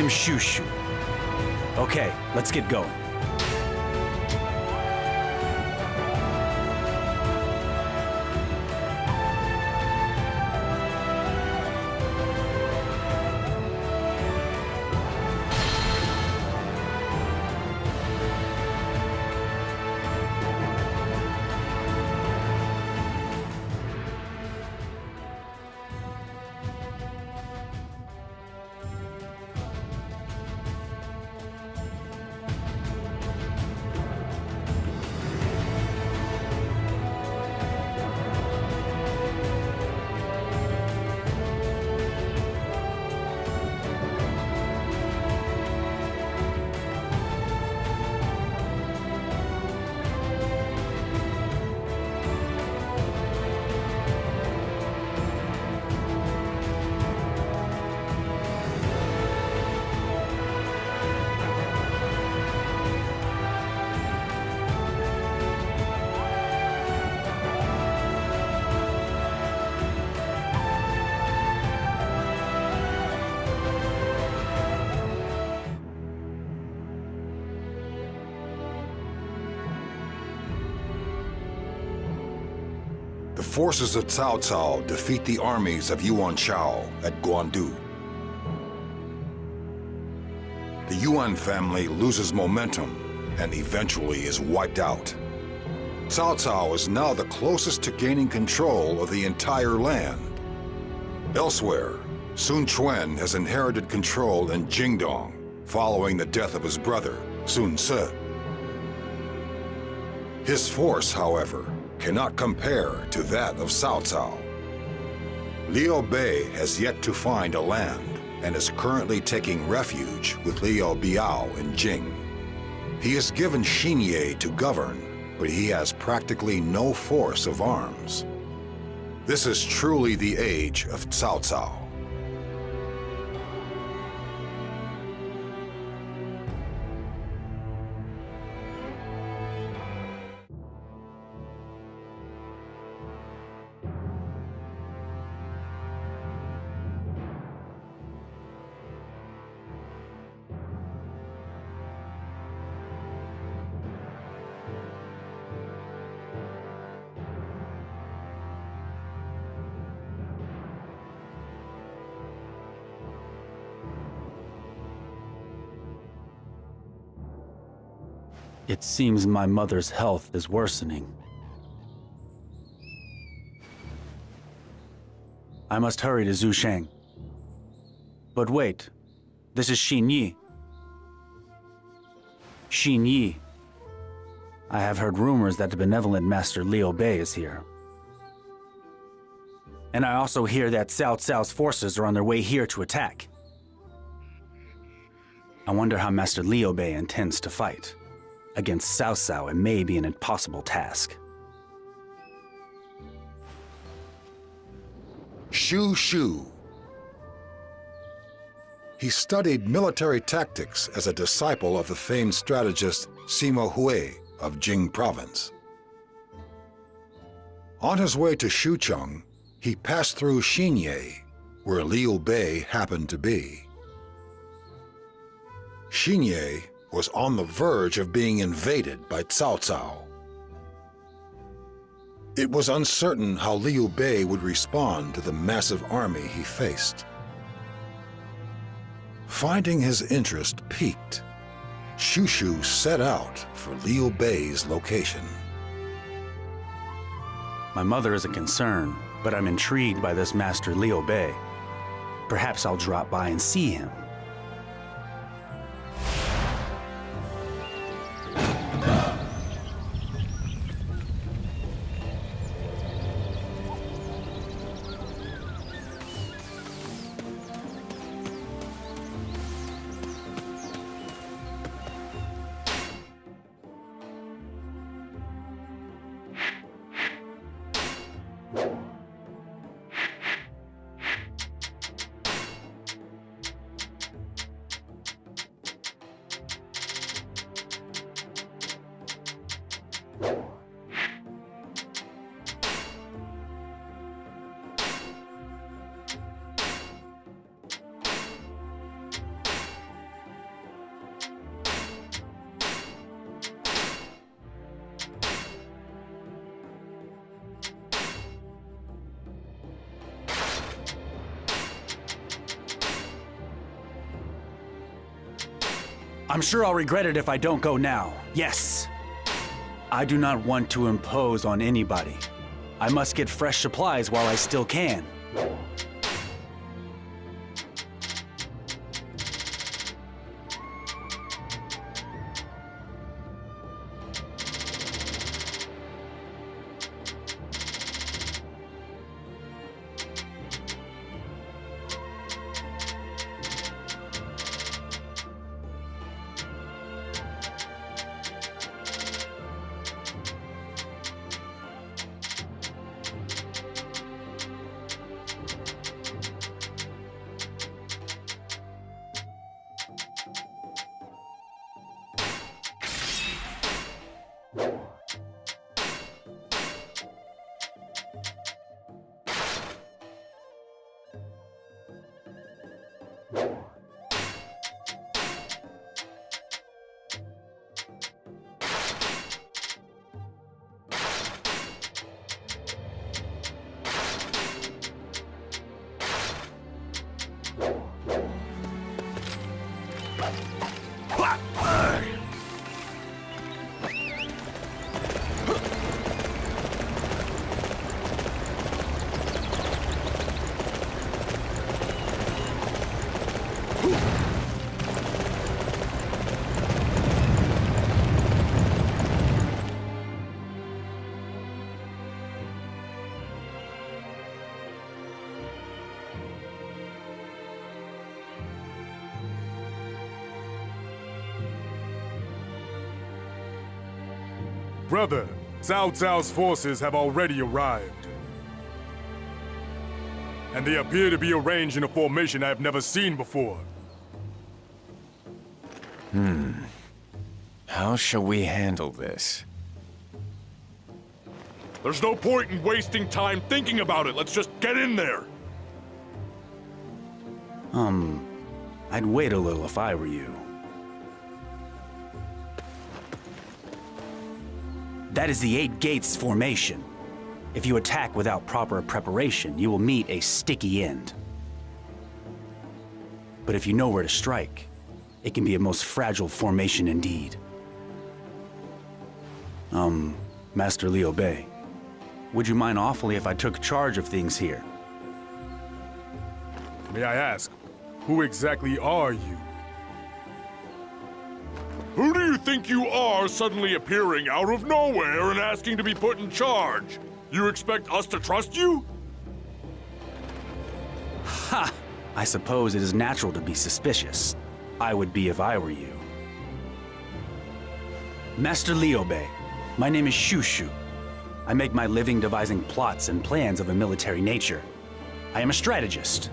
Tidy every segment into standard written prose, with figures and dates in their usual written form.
am Shushu. Okay, let's get going. The forces of Cao Cao defeat the armies of Yuan Shao at Guandu. The Yuan family loses momentum and eventually is wiped out. Cao Cao is now the closest to gaining control of the entire land. Elsewhere, Sun Quan has inherited control in Jingdong following the death of his brother, Sun Ce. His force, however, cannot compare to that of Cao Cao. Liu Bei has yet to find a land and is currently taking refuge with Liu Biao in Jing. He is given Xinye to govern, but he has practically no force of arms. This is truly the age of Cao Cao. It seems my mother's health is worsening. I must hurry to Zusheng. But wait, this is Xinyi. Xinyi. I have heard rumors that the benevolent Master Liu Bei is here. And I also hear that Cao Cao's forces are on their way here to attack. I wonder how Master Liu Bei intends to fight. Against Cao Cao, it may be an impossible task. Shu. He studied military tactics as a disciple of the famed strategist Sima Hui of Jing Province. On his way to Xucheng, he passed through Xinye, where Liu Bei happened to be. Xinye was on the verge of being invaded by Cao Cao. It was uncertain how Liu Bei would respond to the massive army he faced. Finding his interest piqued, Shushu set out for Liu Bei's location. My mother is a concern, but I'm intrigued by this Master Liu Bei. Perhaps I'll drop by and see him. I'm sure I'll regret it if I don't go now. Yes. I do not want to impose on anybody. I must get fresh supplies while I still can. Brother, Cao Cao's forces have already arrived. And they appear to be arranged in a formation I have never seen before. How shall we handle this? There's no point in wasting time thinking about it. Let's just get in there. I'd wait a little if I were you. That is the 8 Gates formation. If you attack without proper preparation, you will meet a sticky end. But if you know where to strike, it can be a most fragile formation indeed. Master Liu Bei, would you mind awfully if I took charge of things here? May I ask, who exactly are you? Who do you think you are suddenly appearing out of nowhere and asking to be put in charge? You expect us to trust you? Ha! I suppose it is natural to be suspicious. I would be if I were you. Master Liu Bei, my name is Shushu. I make my living devising plots and plans of a military nature. I am a strategist.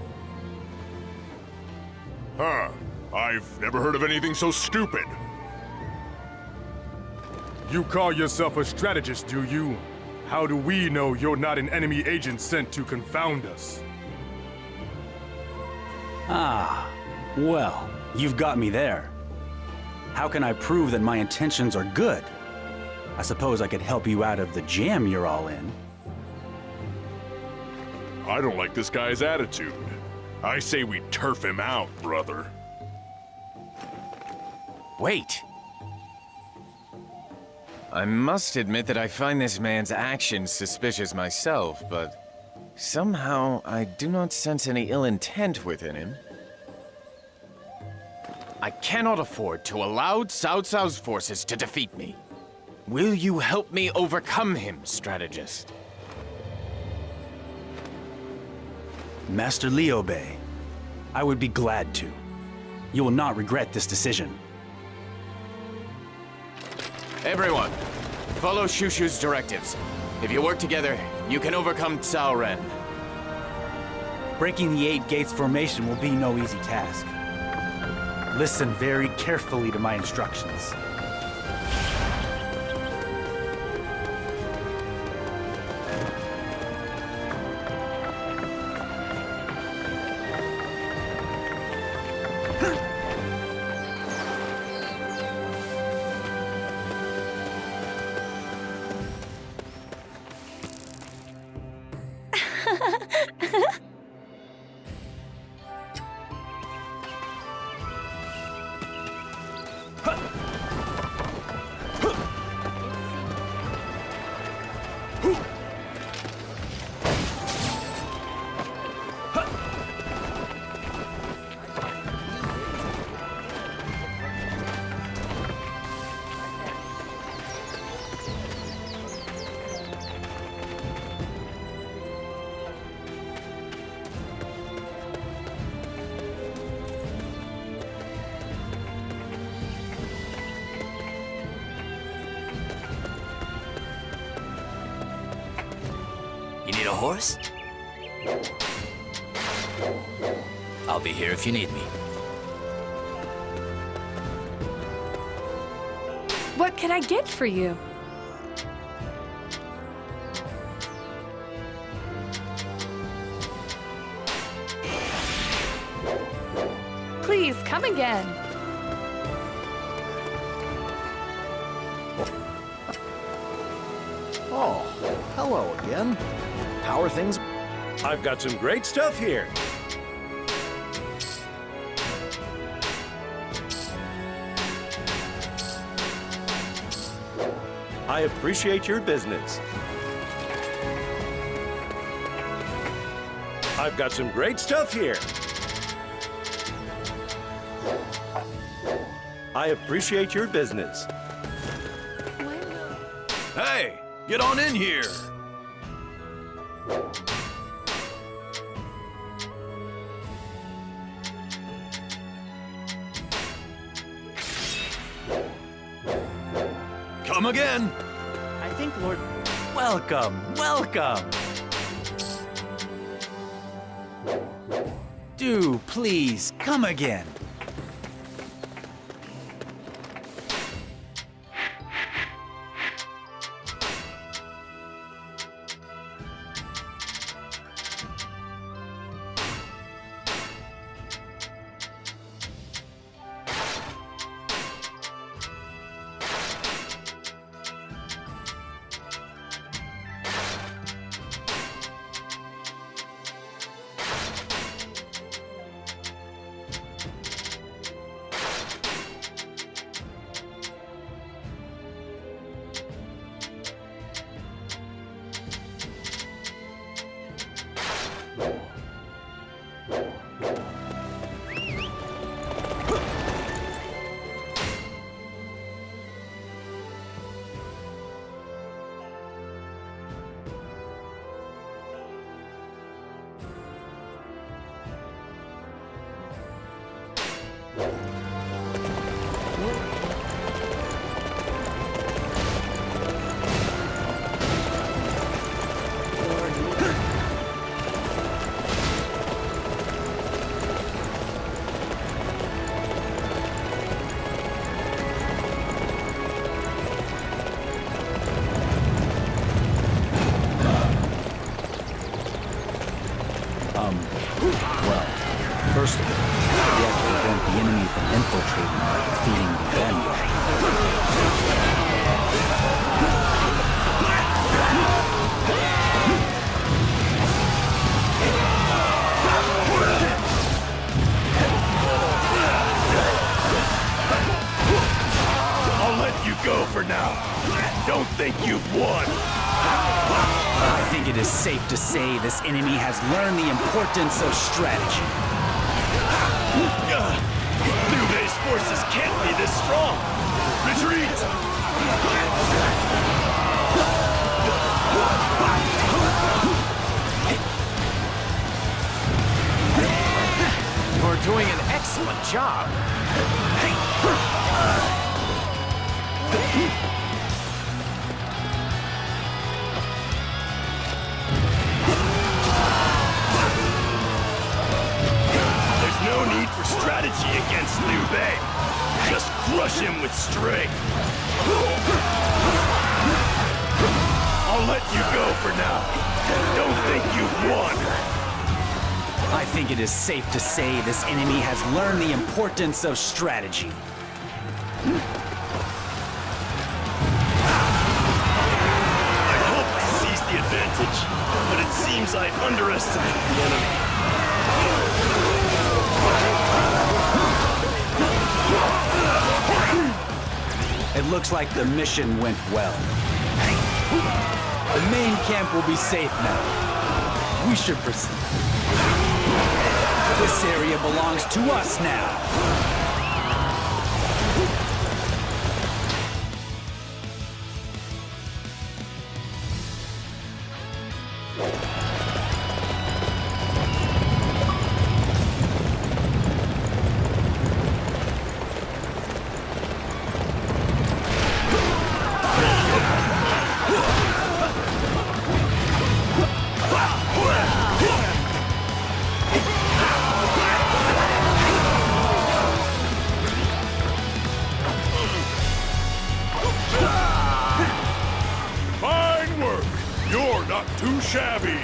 Huh. I've never heard of anything so stupid. You call yourself a strategist, do you? How do we know you're not an enemy agent sent to confound us? Ah, well, you've got me there. How can I prove that my intentions are good? I suppose I could help you out of the jam you're all in. I don't like this guy's attitude. I say we turf him out, brother. Wait! I must admit that I find this man's actions suspicious myself, but somehow I do not sense any ill intent within him. I cannot afford to allow Cao Cao's forces to defeat me. Will you help me overcome him, strategist? Master Liu Bei, I would be glad to. You will not regret this decision. Everyone, follow Shushu's directives. If you work together, you can overcome Cao Ren. Breaking the 8 Gates formation will be no easy task. Listen very carefully to my instructions. a horse? I'll be here if you need me. What can I get for you? Please, come again. Oh, hello again. How are things? I've got some great stuff here. I appreciate your business. I've got some great stuff here. I appreciate your business. Hey, get on in here. Come again. I think, Lord. Welcome, welcome. Do please come again. Well, first of all, we have to prevent the enemy from infiltrating by defeating the Vanguard. I'll let you go for now. Don't think you've won. I think it is safe to say this enemy has learned the importance of strategy. Liu Bei's forces can't be this strong. Retreat! You're doing an excellent job. There's no need for strategy against Liu Bei. Just crush him with strength. I'll let you go for now. Don't think you've won. I think it is safe to say this enemy has learned the importance of strategy. I hoped to seize the advantage, but it seems I underestimated the enemy. It looks like the mission went well. The main camp will be safe now. We should proceed. This area belongs to us now. too shabby.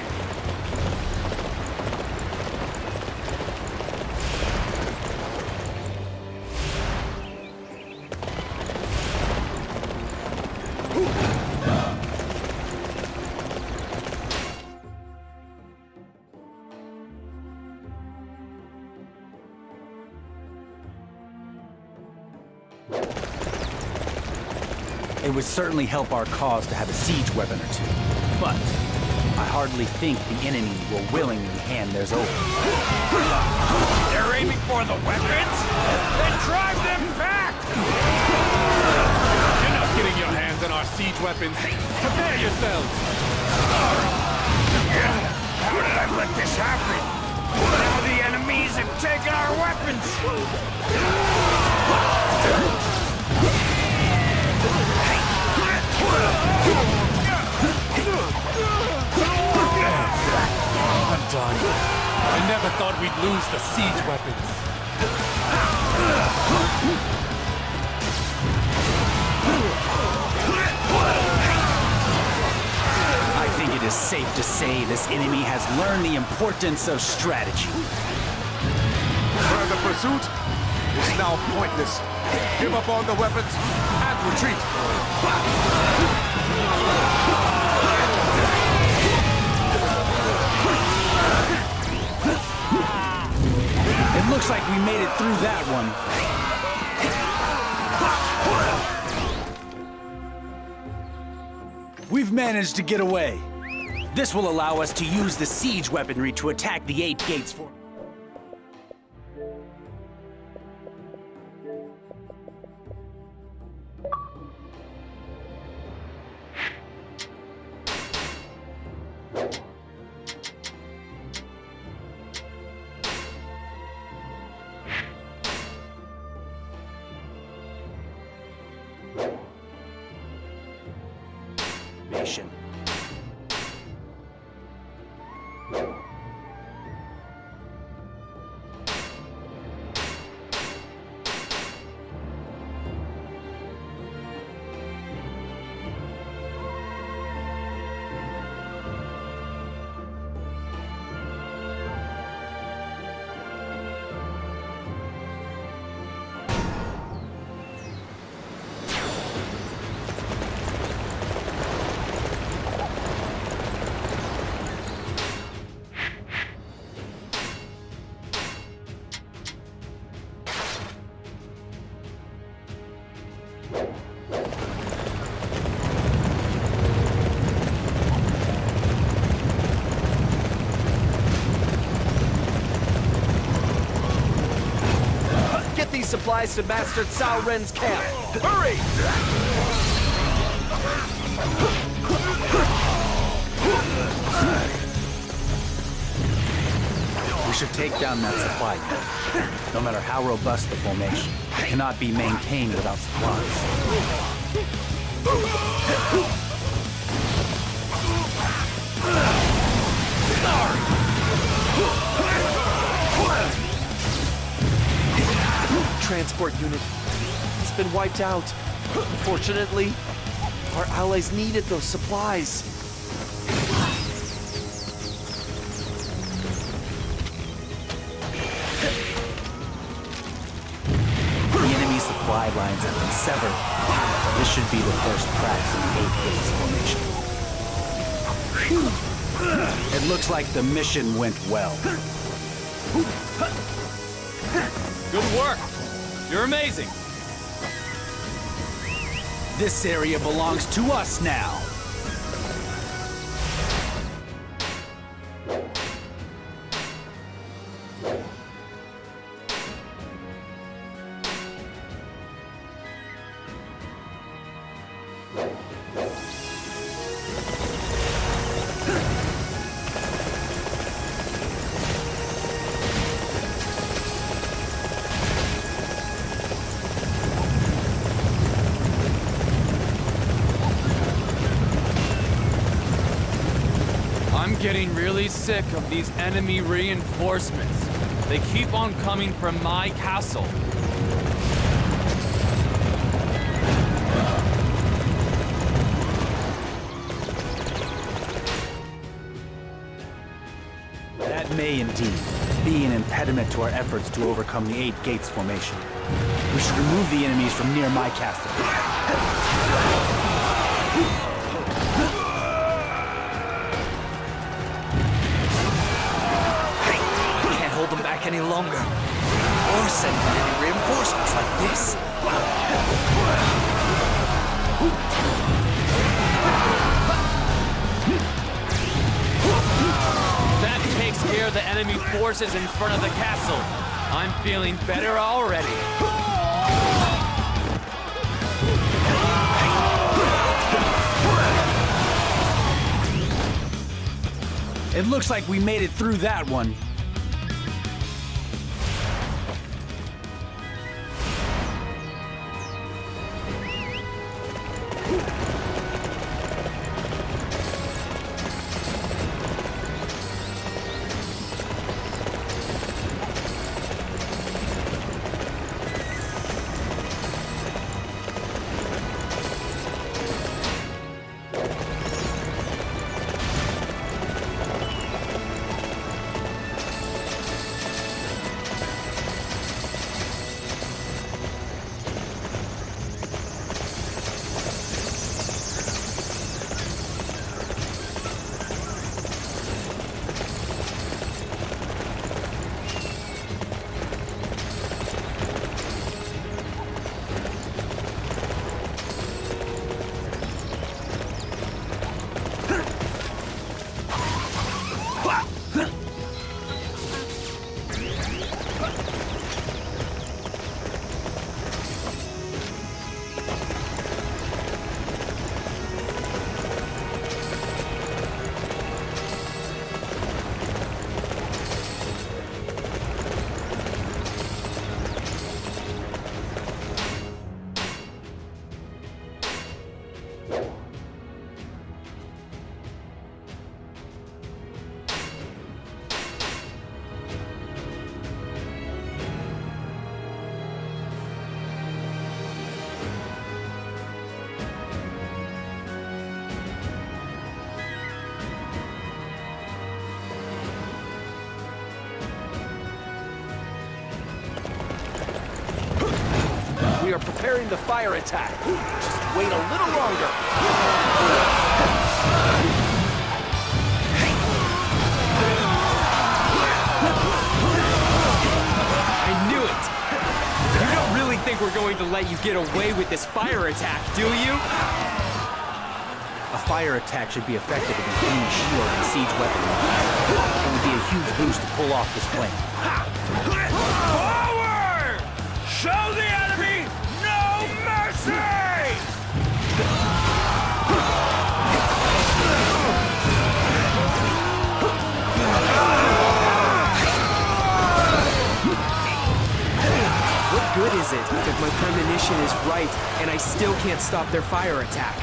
It would certainly help our cause to have a siege weapon or two, but I hardly think the enemy will willingly hand theirs over. They're aiming for the weapons? Then drive them back! You're not getting your hands on our siege weapons. Prepare yourselves. How did I let this happen? Now the enemies have taken our weapons! I'm done. I never thought we'd lose the siege weapons. I think it is safe to say this enemy has learned the importance of strategy. Further pursuit is now pointless. Give up on the weapons and retreat. It looks like we made it through that one. We've managed to get away. This will allow us to use the siege weaponry to attack the 8 gates for... Mission. Get these supplies to Master Cao Ren's camp! Hurry! We should take down that supply unit. No matter how robust the formation, it cannot be maintained without supplies. Transport unit. It's been wiped out. Unfortunately, our allies needed those supplies. The enemy supply lines have been severed. This should be the first cracks in the 8 gates formation. Phew. It looks like the mission went well. Good work. You're amazing. This area belongs to us now. I'm getting really sick of these enemy reinforcements. They keep on coming from my castle. may indeed be an impediment to our efforts to overcome the 8 Gates formation. We should remove the enemies from near my castle. Can't hold them back any longer. Or send in any reinforcements like this. That takes care of the enemy forces in front of the castle. I'm feeling better already. It looks like we made it through that one. We are preparing the fire attack. Just wait a little longer. I knew it! You don't really think we're going to let you get away with this fire attack, do you? A fire attack should be effective against any shield and siege weapon. It would be a huge boost to pull off this plan. Forward! Show the enemy no mercy! What good is it if my premonition is right and I still can't stop their fire attack?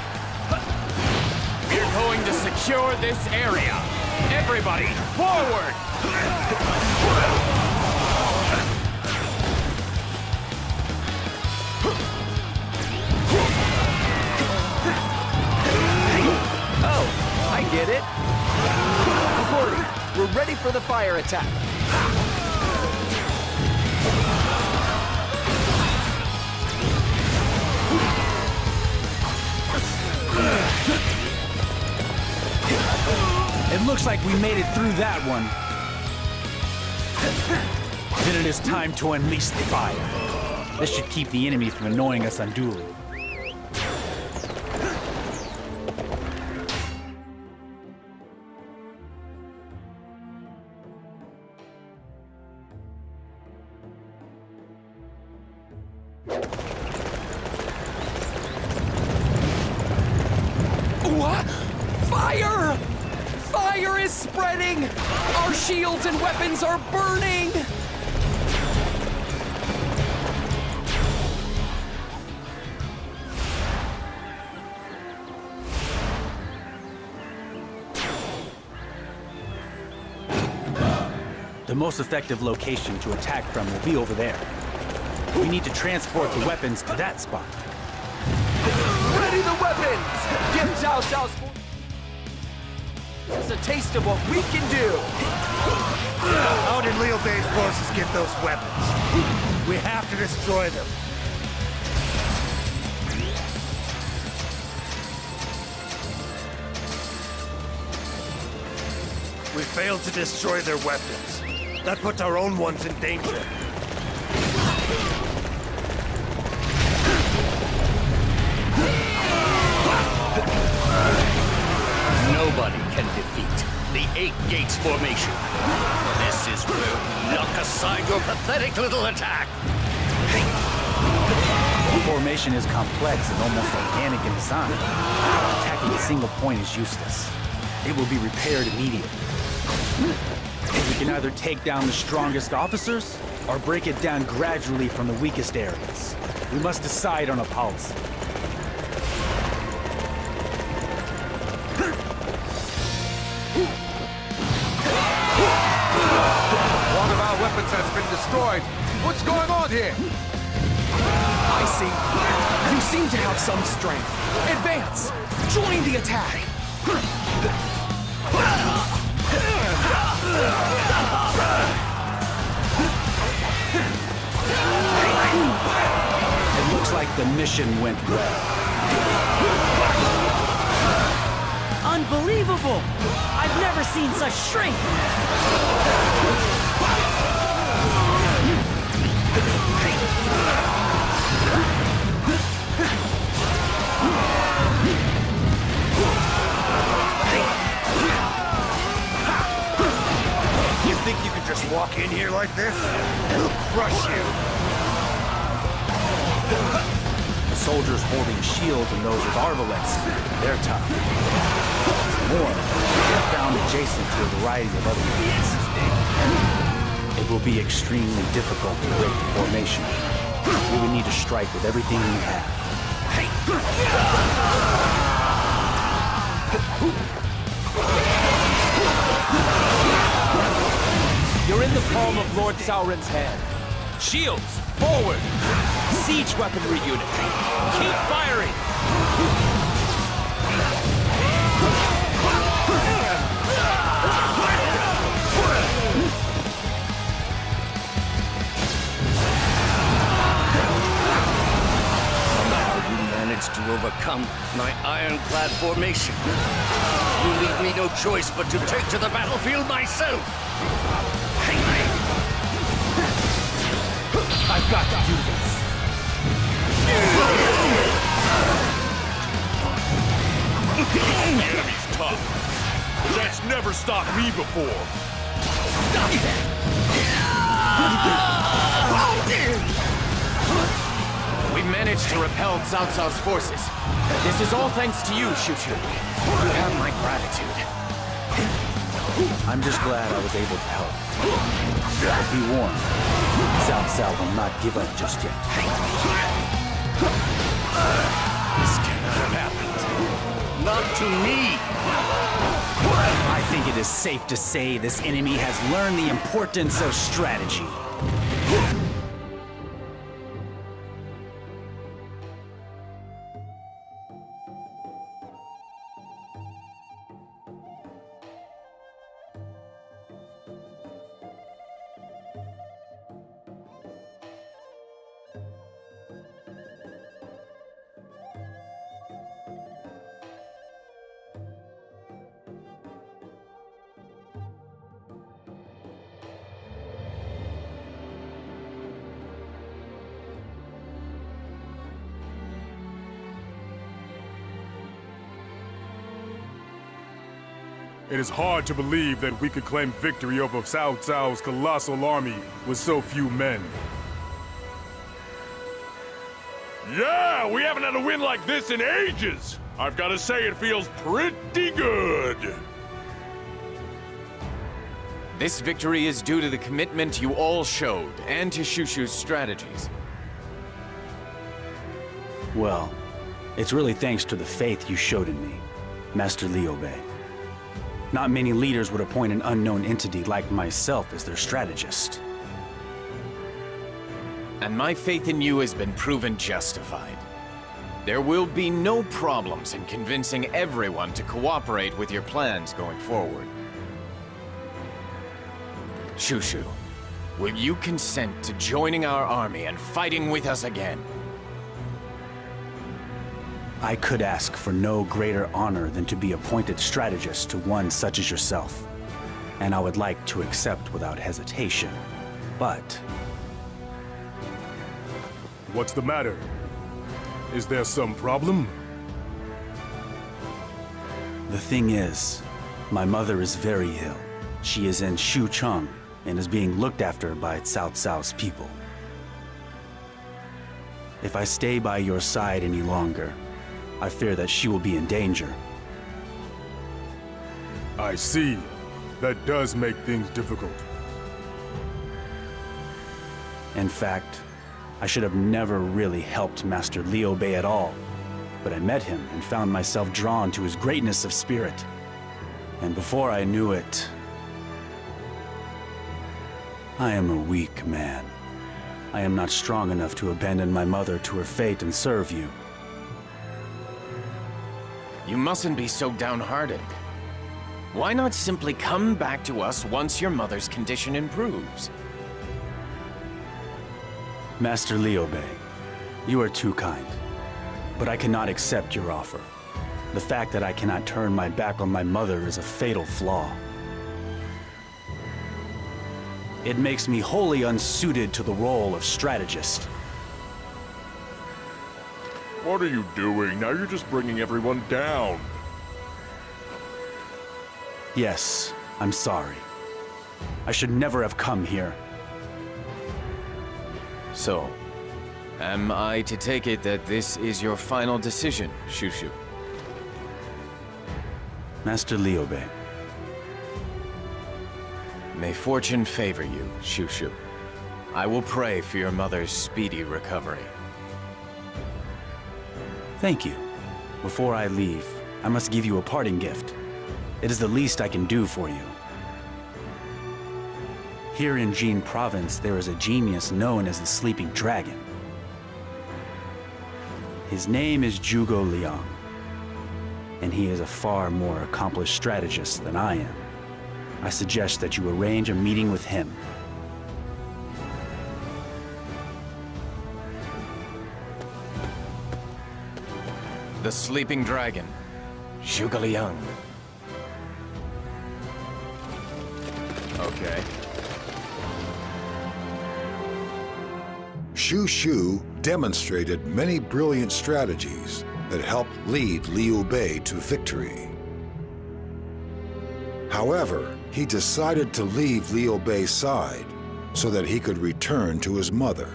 We're going to secure this area. Everybody, forward! Oh, I get it. Cordy, we're ready for the fire attack. It looks like we made it through that one. Then it is time to unleash the fire. This should keep the enemies from annoying us unduly. What? Fire! Fire is spreading! Our shields and weapons are burning! The most effective location to attack from will be over there. We need to transport the weapons to that spot. Ready the weapons! Get Zhao Xiao's This is a taste of what we can do! How did Liu Bei's forces get those weapons? We have to destroy them. We failed to destroy their weapons. That puts our own ones in danger. Nobody can defeat the Eight Gates formation. This is where we knock aside your pathetic little attack. The formation is complex and almost organic in design. Attacking a single point is useless. It will be repaired immediately. We can either take down the strongest officers, or break it down gradually from the weakest areas. We must decide on a policy. One of our weapons has been destroyed. What's going on here? I see. You seem to have some strength. Advance! Join the attack! It looks like the mission went well. Unbelievable! I've never seen such strength! You think you can just walk in here like this? We'll crush you. The soldiers holding shields and those with arbalets, they're tough. What's more, they're found adjacent to a variety of other units. It will be extremely difficult to break the formation. We would need to strike with everything we have. You're in the palm of Lord Sauron's hand. Shields, forward! Siege weaponry unit, keep firing! Somehow you managed to overcome my ironclad formation. You leave me no choice but to take to the battlefield myself. I've got to do this. The enemy's tough. That's never stopped me before. We managed to repel Cao Cao's forces. This is all thanks to you, Shu Chu. You have my gratitude. I'm just glad I was able to help. But be warned, Cao Cao will not give up just yet. This cannot have happened. Not to me. I think it is safe to say this enemy has learned the importance of strategy. It is hard to believe that we could claim victory over Cao Cao's colossal army with so few men. Yeah, we haven't had a win like this in ages. I've got to say it feels pretty good. This victory is due to the commitment you all showed, and to Shu Chu's strategies. Well, it's really thanks to the faith you showed in me, Master Liu Bei. Not many leaders would appoint an unknown entity like myself as their strategist. And my faith in you has been proven justified. There will be no problems in convincing everyone to cooperate with your plans going forward. Shushu, will you consent to joining our army and fighting with us again? I could ask for no greater honor than to be appointed strategist to one such as yourself. And I would like to accept without hesitation. But What's the matter? Is there some problem? the thing is, my mother is very ill. She is in Shucheng and is being looked after by Cao Cao's people. If I stay by your side any longer, I fear that she will be in danger. I see. That does make things difficult. In fact, I should have never really helped Master Liu Bei at all. But I met him and found myself drawn to his greatness of spirit. And before I knew it, I am a weak man. I am not strong enough to abandon my mother to her fate and serve you. You mustn't be so downhearted. Why not simply come back to us once your mother's condition improves? Master Liu Bei, you are too kind. But I cannot accept your offer. The fact that I cannot turn my back on my mother is a fatal flaw. It makes me wholly unsuited to the role of strategist. What are you doing? Now you're just bringing everyone down. Yes, I'm sorry. I should never have come here. So, am I to take it that this is your final decision, Shushu? Master Liu Bei. May fortune favor you, Shushu. I will pray for your mother's speedy recovery. Thank you. Before I leave, I must give you a parting gift. It is the least I can do for you. Here in Jin Province, there is a genius known as the Sleeping Dragon. His name is Zhuge Liang, and he is a far more accomplished strategist than I am. I suggest that you arrange a meeting with him. The Sleeping Dragon, Zhuge Liang. Okay. Shushu demonstrated many brilliant strategies that helped lead Liu Bei to victory. However, he decided to leave Liu Bei's side so that he could return to his mother.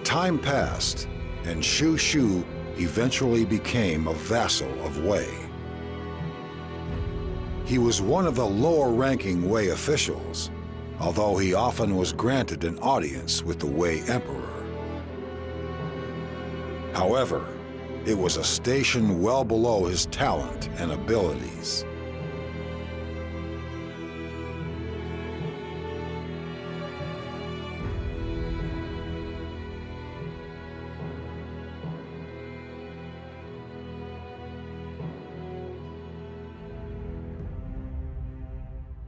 Time passed, and Shushu eventually became a vassal of Wei. He was one of the lower-ranking Wei officials, although he often was granted an audience with the Wei Emperor. However, it was a station well below his talent and abilities.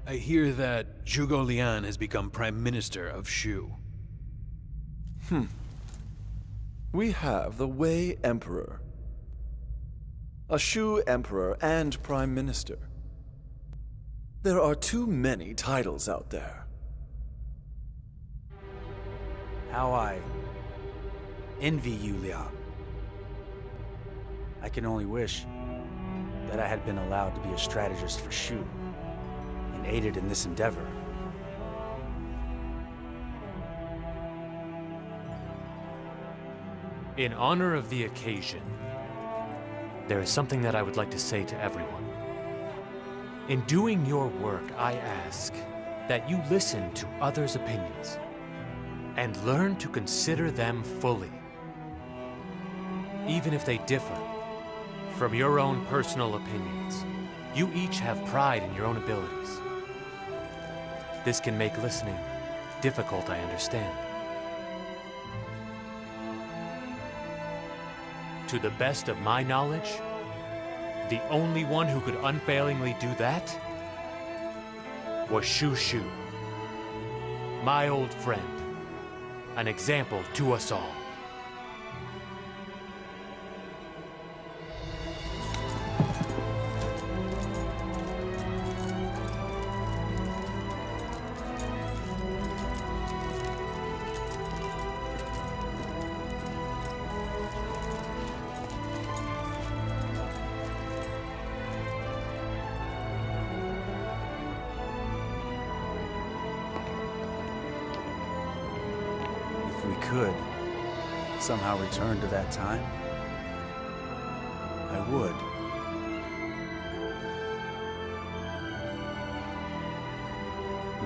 I hear that Zhuge Liang has become Prime Minister of Shu. We have the Wei Emperor, a Shu Emperor and Prime Minister. There are too many titles out there. How I envy you, Liang. I can only wish that I had been allowed to be a strategist for Shu and aided in this endeavor. In honor of the occasion, there is something that I would like to say to everyone. In doing your work, I ask that you listen to others' opinions and learn to consider them fully. Even if they differ from your own personal opinions, you each have pride in your own abilities. This can make listening difficult, I understand. To the best of my knowledge, the only one who could unfailingly do that was Shu Shu, my old friend, an example to us all. If we could somehow return to that time, I would.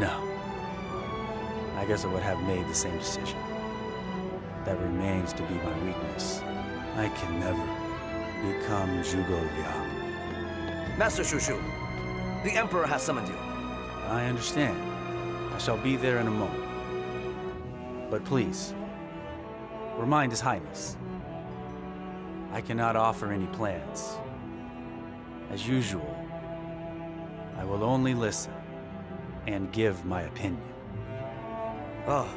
No. I guess I would have made the same decision. That remains to be my weakness. I can never become Zhuge Liang. Master Shu Shu, the Emperor has summoned you. I understand. I shall be there in a moment. But please, remind His Highness, I cannot offer any plans. As usual, I will only listen and give my opinion. Oh,